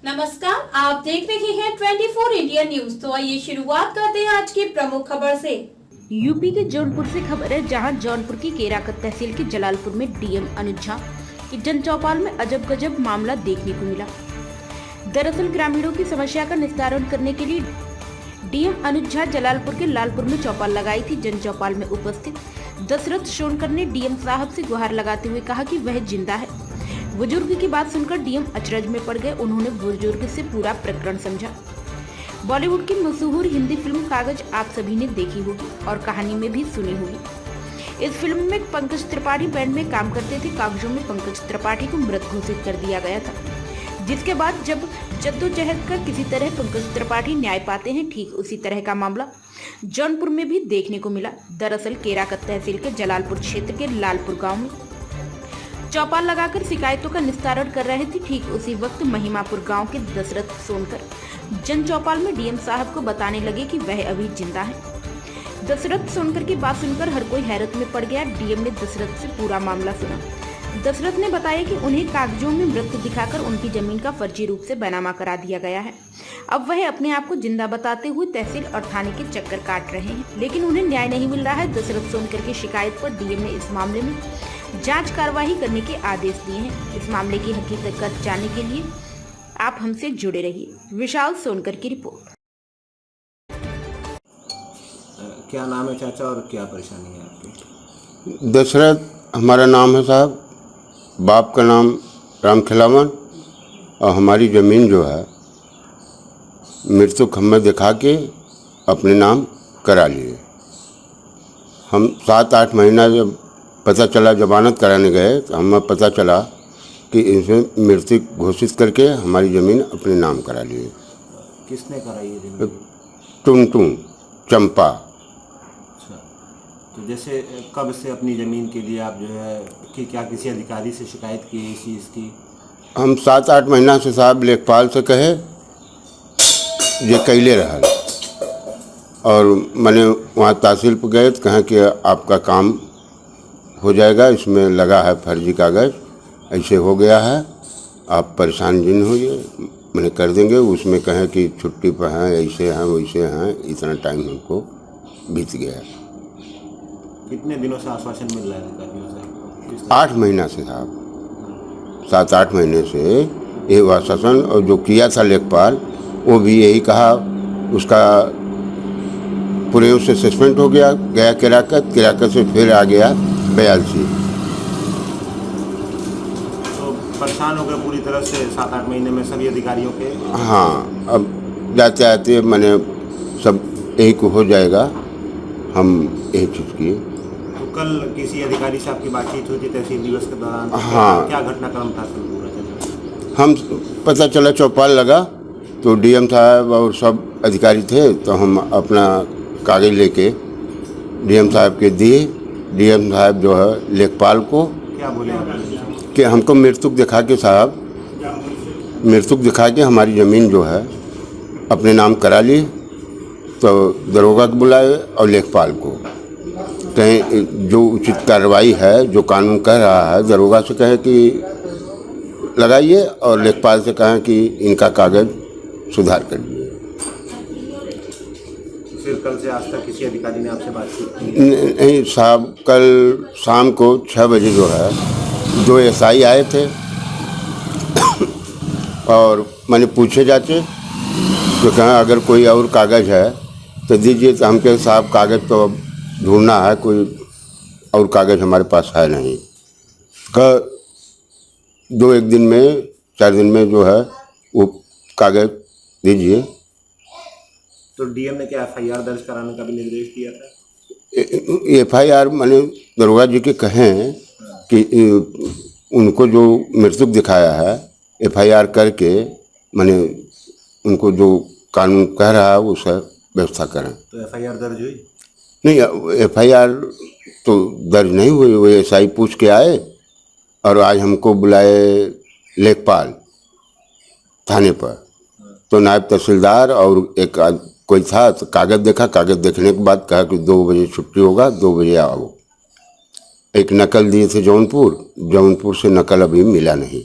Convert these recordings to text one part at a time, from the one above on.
नमस्कार, आप देख रहे हैं 24 इंडिया न्यूज। तो आइए शुरुआत करते हैं आज की प्रमुख खबर से। यूपी के जौनपुर से खबर है, जहां जौनपुर की केराकत तहसील के जलालपुर में डीएम अनुज झा की जन चौपाल में अजब गजब मामला देखने को मिला। दरअसल ग्रामीणों की समस्या का निस्तारण करने के लिए डीएम अनुज झा जलालपुर के लालपुर में चौपाल लगाई थी। जन चौपाल में उपस्थित दशरथ सोनकर ने डीएम साहब से गुहार लगाते हुए कहा कि वह जिंदा है। बुजुर्ग की बात सुनकर डीएम अचरज में पड़ गए। उन्होंने बुजुर्ग से पूरा प्रकरण समझा। बॉलीवुड की मशहूर हिंदी फिल्म कागज आप सभी ने देखी होगी और कहानी में भी सुनी होगी। इस फिल्म में पंकज त्रिपाठी बैंड में काम करते थे। कागजों में पंकज त्रिपाठी को मृत घोषित कर दिया गया था, जिसके बाद जब जद्दोजहद कर किसी तरह पंकज त्रिपाठी न्याय पाते हैं, ठीक उसी तरह का मामला जौनपुर में भी देखने को मिला। दरअसल केराकत तहसील के जलालपुर क्षेत्र के लालपुर गाँव में चौपाल लगाकर शिकायतों का निस्तारण कर रहे थे। ठीक उसी वक्त महिमापुर गांव के दशरथ सोनकर जन चौपाल में डीएम साहब को बताने लगे कि वह अभी जिंदा है। दशरथ सोनकर की बात सुनकर हर कोई हैरत में पड़ गया। डीएम ने दशरथ से पूरा मामला सुना। दशरथ ने बताया कि उन्हें कागजों में मृत दिखाकर उनकी जमीन का फर्जी रूप से बैनामा करा दिया गया है। अब वह अपने आप को जिंदा बताते हुए तहसील और थाने के चक्कर काट रहे हैं, लेकिन उन्हें न्याय नहीं मिल रहा है। दशरथ सोनकर की शिकायत पर डीएम ने इस मामले में जांच कार्रवाई करने के आदेश दिए हैं। इस मामले की हकीकत जानने के लिए आप हमसे जुड़े रहिए। विशाल सोनकर की रिपोर्ट। क्या नाम है चाचा और क्या परेशानी है आपकी? दशरथ हमारा नाम है साहब, बाप का नाम राम खिलावन, और हमारी ज़मीन जो है मृत्यु खम्मे दिखा के अपने नाम करा लिए। हम 7-8 महीना जब पता चला, जमानत कराने गए तो हमें पता चला कि इसे मृत्यु घोषित करके हमारी ज़मीन अपने नाम करा लिए। किसने कराई ये ज़मीन? टुन चंपा। अच्छा, तो जैसे कब से अपनी ज़मीन के लिए आप जो है कि क्या किसी अधिकारी से शिकायत की है इस चीज़ की? हम 7-8 महीना से साहब लेखपाल से कहे ये कैले रहा, और मैंने वहाँ तहसील पर गए तो कहें कि आपका काम हो जाएगा, इसमें लगा है फर्जी कागज़, ऐसे हो गया है, आप परेशान जिन होइए, मैंने कर देंगे। उसमें कहें कि छुट्टी पर हैं, ऐसे हैं वैसे हैं। इतना टाइम हमको बीत गया। कितने दिनों से आश्वासन मिल रहा है अधिकारियों से? 8 महीना से साहब, 7-8 महीने से ये आश्वासन, और जो किया था लेखपाल वो भी यही कहा, उसका पूरे उससे सस्पेंड हो गया, गया केराकत से फिर आ गया बयालसी। तो परेशान हो गए पूरी तरह से 7-8 महीने में सभी अधिकारियों के? हाँ, अब जाते आते मैंने सब यही को हो जाएगा, हम यही चीज़ किए। तो कल किसी अधिकारी से आपकी बातचीत हुई थी तहसील दिवस के दौरान? हाँ। क्या घटनाक्रम था कल पूरा? हम पता चला चौपाल लगा तो डीएम साहब और सब अधिकारी थे, तो हम अपना कागज़ लेके डीएम साहब के दिए। डीएम साहब जो है लेखपाल को क्या बोले आप? कि हमको मृतक दिखा के साहब, मृतक दिखा के हमारी ज़मीन जो है अपने नाम करा ली। तो दरोगा को बुलाए और लेखपाल को कहें जो उचित कार्रवाई है, जो कानून कह रहा है, दरोगा से कहे कि लगाइए और लेखपाल से कहें कि इनका कागज़ सुधार कर लिए। फिर कल से आज तक किसी अधिकारी ने आपसे बातचीत की? नहीं साहब, कल शाम को 6 बजे जो है 2 एसआई आए थे और मैंने पूछे जाके तो कहा अगर कोई और कागज़ है तो दीजिए। तो हम कहे साहब कागज़ तो अब ढूंढना है, कोई और कागज़ हमारे पास है नहीं। 2-1 दिन में 4 दिन में जो है वो कागज़ दीजिए। तो डीएम ने क्या एफआईआर दर्ज कराने का भी निर्देश दिया था? एफआईआर मैंने दरोगा जी के कहें कि उनको जो मृतक दिखाया है एफआईआर करके मैंने उनको जो कानून कह रहा है वो सब व्यवस्था करें। तो एफआईआर दर्ज हुई? नहीं, एफआईआर तो दर्ज नहीं हुई। वो एसआई पूछ के आए और आज हमको बुलाए लेखपाल थाने पर। तो नायब तहसीलदार और एक कोई था, तो कागज़ देखा। कागज़ देखने के बाद कहा कि 2 बजे छुट्टी होगा, 2 बजे आओ। एक नकल दिए थे जौनपुर से नकल अभी मिला नहीं।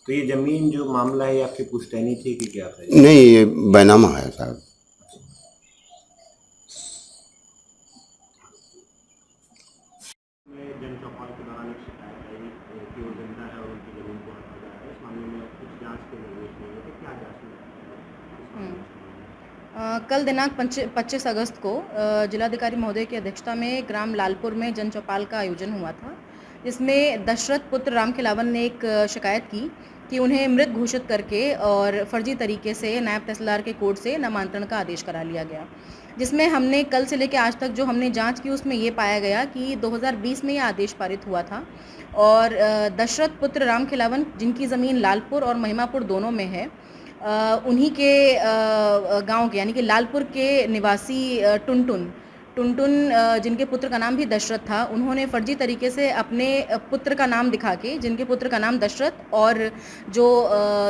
तो ये जमीन जो मामला है ये आपकी पुश्तैनी थी कि क्या था? नहीं, ये बैनामा है साहब। जन चौपाल के दौरान एक शिकायत आई कि वो जिंदा है और उनकी जमीन को हटा जा रहा है। इस मामले में कुछ जांच के निर्देश मिले थे, क्या जांच में? कल दिनांक 25 अगस्त को जिलाधिकारी महोदय की अध्यक्षता में ग्राम लालपुर में जन चौपाल का आयोजन हुआ था, जिसमें दशरथ पुत्र राम खिलावन ने एक शिकायत की कि उन्हें मृत घोषित करके और फर्जी तरीके से नायब तहसीलदार के कोर्ट से नामांतरण का आदेश करा लिया गया, जिसमें हमने कल से लेकर आज तक जो हमने जांच की उसमें ये पाया गया कि 2020 में ये आदेश पारित हुआ था और दशरथ पुत्र राम खिलावन जिनकी ज़मीन लालपुर और महिमापुर दोनों में है, उन्हीं के गांव के यानी कि लालपुर के निवासी टुनटुन जिनके पुत्र का नाम भी दशरथ था, उन्होंने फर्जी तरीके से अपने पुत्र का नाम दिखा के, जिनके पुत्र का नाम दशरथ और जो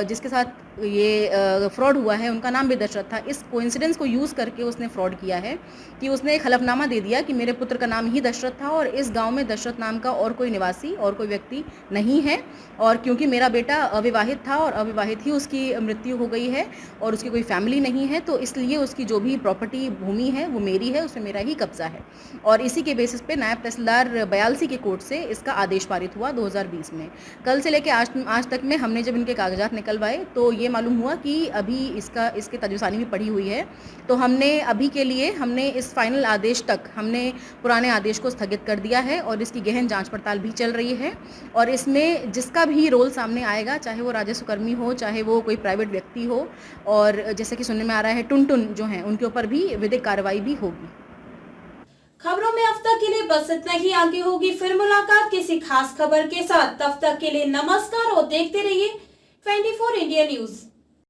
जिसके साथ ये फ्रॉड हुआ है उनका नाम भी दशरथ था, इस कोइंसिडेंस को यूज़ करके उसने फ्रॉड किया है कि उसने एक हलफनामा दे दिया कि मेरे पुत्र का नाम ही दशरथ था और इस गांव में दशरथ नाम का और कोई निवासी और कोई व्यक्ति नहीं है, और क्योंकि मेरा बेटा अविवाहित था और अविवाहित ही उसकी मृत्यु हो गई है और उसकी कोई फैमिली नहीं है, तो इसलिए उसकी जो भी प्रॉपर्टी भूमि है वो मेरी है, उसमें मेरा ही कब्जा है। और इसी के बेसिस पे नायब तहसीलदार 82 के कोर्ट से इसका आदेश पारित हुआ 2020 में। कल से लेकर आज तक में हमने जब इनके कागजात निकलवाए तो ये मालूम हुआ कि अभी इसके तजुसानी भी पड़ी हुई है, तो हमने अभी के लिए हमने इस फाइनल आदेश तक हमने पुराने आदेश को स्थगित कर दिया है और इसकी गहन जांच पड़ताल भी चल रही है, और इसमें जिसका भी रोल सामने आएगा, चाहे वो राजस्व कर्मी हो, चाहे वो कोई प्राइवेट व्यक्ति हो, और जैसे कि सुनने में आ रहा है टुनटुन जो हैं उनके ऊपर भी विधिक कार्रवाई भी होगी। खबरों में अब तक के लिए बस इतना ही। आगे होगी फिर मुलाकात किसी खास खबर के साथ। तब तक के लिए नमस्कार और देखते रहिए 24 इंडिया न्यूज।